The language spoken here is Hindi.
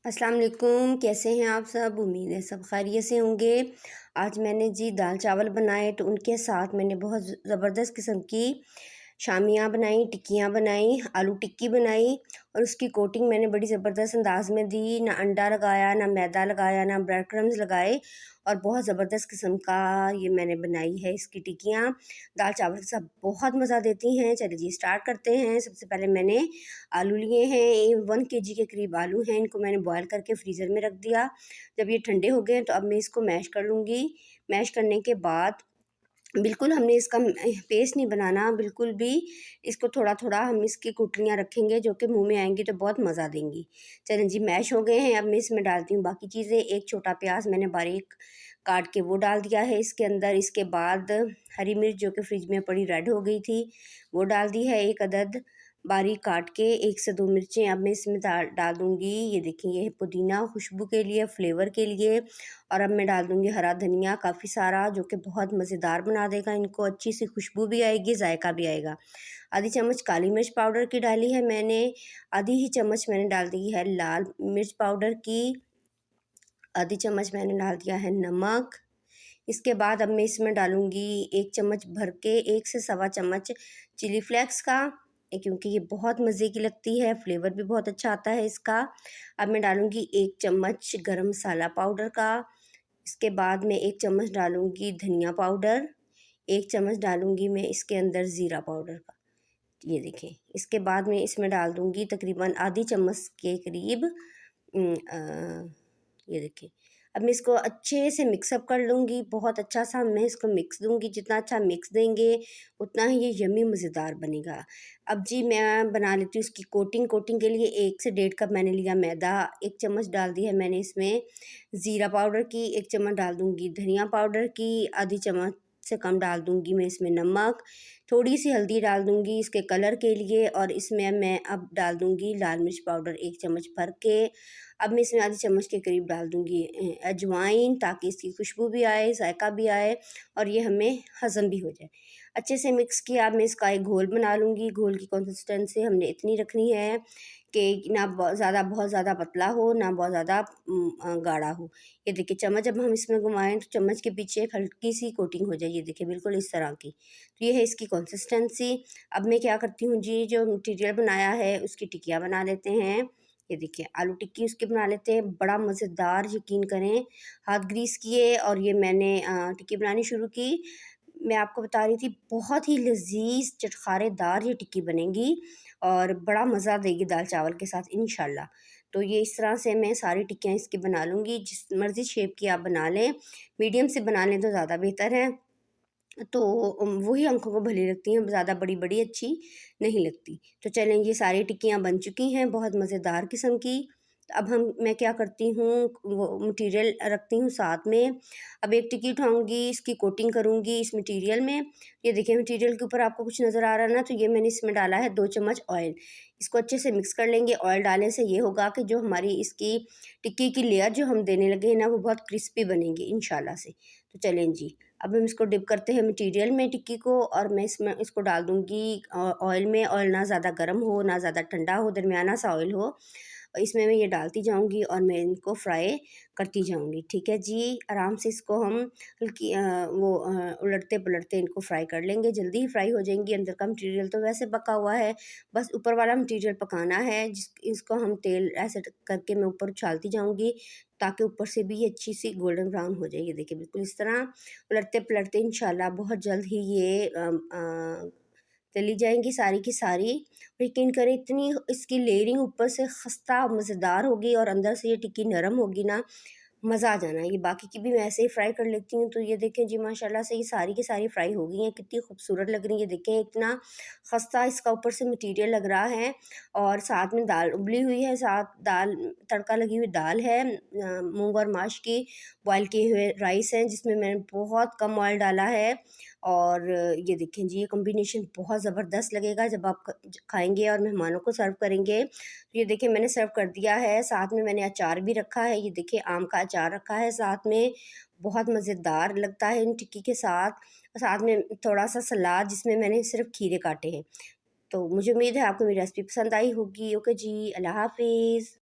अस्सलाम वालेकुम, कैसे हैं आप सब? उम्मीद है सब खैरियत से होंगे। आज मैंने जी दाल चावल बनाए, तो उनके साथ मैंने बहुत ज़बरदस्त किस्म की शामियाँ बनाई, टिक्कियाँ बनाई, आलू टिक्की बनाई और उसकी कोटिंग मैंने बड़ी ज़बरदस्त अंदाज़ में दी। ना अंडा लगाया, ना मैदा लगाया, ना ब्रेड क्रम्स लगाए और बहुत ज़बरदस्त किस्म का ये मैंने बनाई है इसकी टिक्कियाँ। दाल चावल के साथ बहुत मज़ा देती हैं। चलिए जी स्टार्ट करते हैं। सबसे पहले मैंने आलू लिए हैं, ये 1 केजी के करीब आलू हैं। इनको मैंने बॉयल करके फ्रीज़र में रख दिया। जब ये ठंडे हो गए तो अब मैं इसको मैश कर लूँगी। मैश करने के बाद बिल्कुल हमने इसका पेस्ट नहीं बनाना बिल्कुल भी। इसको थोड़ा-थोड़ा हम इसकी गुठलियाँ रखेंगे जो कि मुँह में आएँगी तो बहुत मज़ा देंगी। चलें जी मैश हो गए हैं, अब मैं इसमें डालती हूँ बाकी चीज़ें। एक छोटा प्याज़ मैंने बारीक काट के वो डाल दिया है इसके अंदर। इसके बाद हरी मिर्च जो कि फ्रिज में पड़ी रेड हो गई थी, वो डाल दी है 1 अदद बारीक काट के। 1 से 2 मिर्चें अब मैं इसमें डाल दूँगी। ये देखिए ये है पुदीना खुशबू के लिए, फ्लेवर के लिए। और अब मैं डाल दूँगी हरा धनिया काफ़ी सारा, जो कि बहुत मज़ेदार बना देगा इनको, अच्छी सी खुशबू भी आएगी, जायका भी आएगा। आधी चम्मच काली मिर्च पाउडर की डाली है मैंने, आधी ही चम्मच मैंने डाल दी है लाल मिर्च पाउडर की, आधी चम्मच मैंने डाल दिया है नमक। इसके बाद अब मैं इसमें डालूँगी 1 चम्मच भर के 1 से सवा चम्मच चिली फ्लेक्स का, क्योंकि ये बहुत मज़े की लगती है, फ्लेवर भी बहुत अच्छा आता है इसका। अब मैं डालूँगी 1 चम्मच गरम मसाला पाउडर का। इसके बाद मैं 1 चम्मच डालूँगी धनिया पाउडर, 1 चम्मच डालूँगी मैं इसके अंदर ज़ीरा पाउडर का। ये देखें, इसके बाद मैं इसमें डाल दूँगी तकरीबन आधी चम्मच के करीब ये देखिए। अब मैं इसको अच्छे से मिक्सअप कर लूँगी, बहुत अच्छा सा मैं इसको मिक्स दूँगी। जितना अच्छा मिक्स देंगे उतना ही ये यम्मी मज़ेदार बनेगा। अब जी मैं बना लेती हूँ इसकी कोटिंग। कोटिंग के लिए 1 से डेढ़ कप मैंने लिया मैदा, 1 चम्मच डाल दी है मैंने इसमें ज़ीरा पाउडर की, 1 चम्मच डाल दूँगी धनिया पाउडर की, आधी चम्मच से कम डाल दूँगी मैं इसमें नमक, थोड़ी सी हल्दी डाल दूँगी इसके कलर के लिए और इसमें मैं अब डाल दूँगी लाल मिर्च पाउडर 1 चम्मच भर के। अब मैं इसमें आधी चम्मच के करीब डाल दूँगी अजवाइन, ताकि इसकी खुशबू भी आए, जायका भी आए और ये हमें हज़म भी हो जाए। अच्छे से मिक्स किया। अब मैं इसका एक घोल बना लूँगी। घोल की कंसिस्टेंसी हमने इतनी रखनी है कि ना बहुत ज़्यादा पतला हो, ना बहुत ज़्यादा गाढ़ा हो। ये देखिए चम्मच जब हम इसमें घुमाएँ तो चम्मच के पीछे एक हल्की-सी कोटिंग हो जाए, ये देखिए बिल्कुल इस तरह की। तो ये है इसकी कंसिस्टेंसी। अब मैं क्या करती हूँ जी, जो मटीरियल बनाया है उसकी टिक्कियाँ बना लेते हैं। ये देखिए आलू टिक्की उसकी बना लेते हैं, बड़ा मज़ेदार, यकीन करें। हाथ ग्रीस किए और ये मैंने टिक्की बनानी शुरू की। मैं आपको बता रही थी बहुत ही लज़ीज़ चटखारेदार ये टिक्की बनेगी और बड़ा मज़ा देगी दाल चावल के साथ इंशाल्लाह। तो ये इस तरह से मैं सारी टिक्कियाँ इसकी बना लूँगी। जिस मर्ज़ी शेप की आप बना लें, मीडियम से बना लें तो ज़्यादा बेहतर है। तो वही आँखों को भली लगती हैं, ज़्यादा बड़ी-बड़ी अच्छी नहीं लगती। तो चलें ये सारी टिक्कियाँ बन चुकी हैं, बहुत मज़ेदार किस्म की। अब मैं क्या करती हूँ, वो मटीरियल रखती हूँ साथ में। अब एक टिक्की उठाऊँगी, इसकी कोटिंग करूँगी इस मटीरियल में। ये देखिए मटीरियल के ऊपर आपको कुछ नज़र आ रहा है ना, तो ये मैंने इसमें डाला है 2 चम्मच ऑयल। इसको अच्छे से मिक्स कर लेंगे। ऑयल डालने से ये होगा कि जो हमारी इसकी टिक्की की लेयर जो हम देने लगे हैं ना, वो बहुत क्रिस्पी बनेगी इंशाल्लाह से। तो चलें जी, अब हम इसको डिप करते हैं मटीरियल में टिक्की को और मैं इसमें इसको डाल दूँगी ऑयल में। ऑयल ना ज़्यादा गर्म हो, ना ज़्यादा ठंडा हो, दरमियाना सा ऑयल हो। इसमें मैं ये डालती जाऊँगी और मैं इनको फ्राई करती जाऊँगी। ठीक है जी, आराम से इसको हम हल्की उलटते-पलटते इनको फ्राई कर लेंगे, जल्दी ही फ्राई हो जाएँगी। अंदर का मटीरियल तो वैसे पका हुआ है, बस ऊपर वाला मटीरियल पकाना है। इसको हम तेल ऐसे करके मैं ऊपर उछालती जाऊँगी, ताकि ऊपर से भी ये अच्छी-सी गोल्डन ब्राउन हो जाए। ये देखिए बिल्कुल इस तरह उलटते-पलटते इंशाल्लाह बहुत जल्द ही ये तली जाएँगी सारी की सारी। यकीन करें इतनी इसकी लेयरिंग ऊपर से खस्ता मज़ेदार होगी और अंदर से ये टिक्की नरम होगी ना, मज़ा आ जाना। ये बाकी की भी मैं ऐसे ही फ्राई कर लेती हूँ। तो ये देखें जी माशाल्लाह से ये सारी की सारी फ्राई हो गई हैं, कितनी खूबसूरत लग रही है। देखें इतना खस्ता इसका ऊपर से मटीरियल लग रहा है और साथ में दाल उबली हुई है, साथ दाल तड़का लगी हुई दाल है, मूँग और माश की बॉयल किए हुए राइस हैं, जिसमें मैंने बहुत कम ऑयल डाला है। और ये देखें जी ये कॉम्बिनेशन बहुत ज़बरदस्त लगेगा जब आप खाएँगे और मेहमानों को सर्व करेंगे। तो ये देखिए मैंने सर्व कर दिया है, साथ में मैंने अचार भी रखा है। ये देखिए आम का अचार रखा है साथ में, बहुत मज़ेदार लगता है इन टिक्की के साथ। साथ में थोड़ा-सा सलाद जिसमें मैंने सिर्फ़ खीरे काटे हैं। तो मुझे उम्मीद है आपको मेरी रेसिपी पसंद आई होगी। ओके जी, अल्लाह हाफ़िज़।